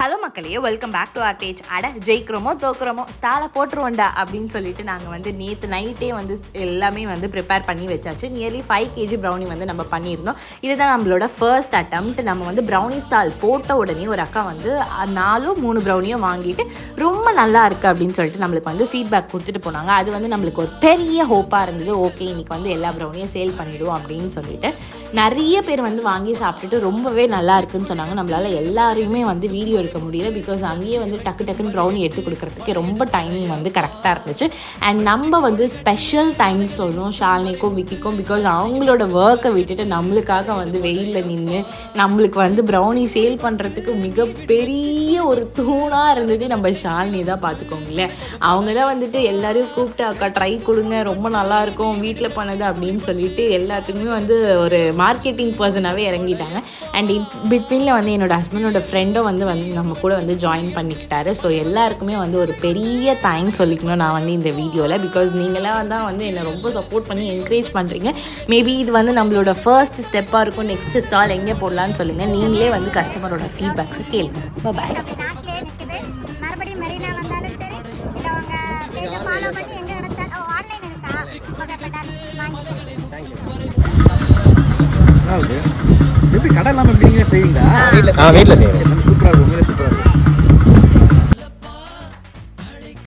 Hello மக்களையே, welcome back to our page. ஜெயிக்கிறோமோ தோக்குறோமோ ஸ்டாலை போட்டுருவோண்டா அப்படின்னு சொல்லிட்டு நாங்கள் வந்து நேற்று நைட்டே வந்து எல்லாமே வந்து ப்ரிப்பேர் பண்ணி வச்சாச்சு. நியர்லி 5 kg ப்ரௌனி வந்து நம்ம பண்ணியிருந்தோம். இதுதான் நம்மளோட ஃபர்ஸ்ட் அட்டெம்ப்ட். நம்ம வந்து ப்ரௌனி ஸ்டால் போட்ட உடனே ஒரு அக்கா வந்து 3 ப்ரௌனியும் வாங்கிட்டு ரொம்ப நல்லா இருக்குது அப்படின்னு சொல்லிட்டு நம்மளுக்கு வந்து ஃபீட்பேக் கொடுத்துட்டு போனாங்க. அது வந்து நம்மளுக்கு ஒரு பெரிய ஹோப்பாக இருந்தது. ஓகே, இன்றைக்கி வந்து எல்லா ப்ரௌனியும் சேல் பண்ணிவிடுவோம் அப்படின்னு சொல்லிட்டு நிறைய பேர் வந்து வாங்கி சாப்பிட்டுட்டு ரொம்பவே நல்லா இருக்குன்னு சொன்னாங்க. நம்மளால் எல்லாரையுமே வந்து வீடியோ எடுக்க முடியல. பிகாஸ் அங்கேயே வந்து டக்குன்னு ப்ரௌனி எடுத்து கொடுக்குறதுக்கு ரொம்ப டைமிங் வந்து கரெக்டாக இருந்துச்சு. அண்ட் நம்ம வந்து ஸ்பெஷல் டைம் சொல்லணும் ஷாலினிக்கும் விக்கிக்கும். பிகாஸ் அவங்களோட ஒர்க்கை விட்டுட்டு நம்மளுக்காக வந்து வெயிலில் நின்று நம்மளுக்கு வந்து ப்ரௌனி சேல் பண்ணுறதுக்கு மிகப்பெரிய ஒரு தூணாக இருந்தது நம்ம ஷாலினி தான். பார்த்துக்கோங்களேன், அவங்க தான் வந்துட்டு எல்லாரையும் கூப்பிட்டு அக்கா ட்ரை கொடுங்க, ரொம்ப நல்லாயிருக்கும் வீட்டில் பண்ணது அப்படின்னு சொல்லிட்டு எல்லாத்துக்குமே வந்து ஒரு மார்க்கெட்டிங் பர்சனாகவே இறங்கிட்டாங்க. அண்ட் பிட்வீனில் வந்து என்னோடய ஹஸ்பண்டோட ஃப்ரெண்டும் வந்து நம்ம கூட வந்து ஜாயின் பண்ணிக்கிட்டாரு. ஸோ எல்லாருக்குமே வந்து ஒரு பெரிய தேங்க்ஸ் சொல்லிக்கணும் நான் வந்து இந்த வீடியோவில். பிகாஸ் நீங்களாம் தான் வந்து என்னை ரொம்ப சப்போர்ட் பண்ணி என்கரேஜ் பண்ணுறீங்க. மேபி இது வந்து நம்மளோட ஃபர்ஸ்ட் ஸ்டெப்பாக இருக்கும். நெக்ஸ்ட் ஸ்டால் எங்கே போடலான்னு சொல்லுங்கள். நீங்களே வந்து கஸ்டமரோட ஃபீட்பேக்ஸை கேளுங்க. பாய். மறுபடியும் மெரினா வந்தாலும் சரி, இல்லை உங்கள் பேஜை ஃபாலோ பண்ணி எங்கே நடந்தாலும் ஆன்லைன் இருக்கா எப்படி கடை இல்லாமல் எப்படி நீங்கள் செய்வீங்களா? வீட்டில் செய்வீங்க. சூப்பராக இருக்கும், சூப்பராக இருக்கும்.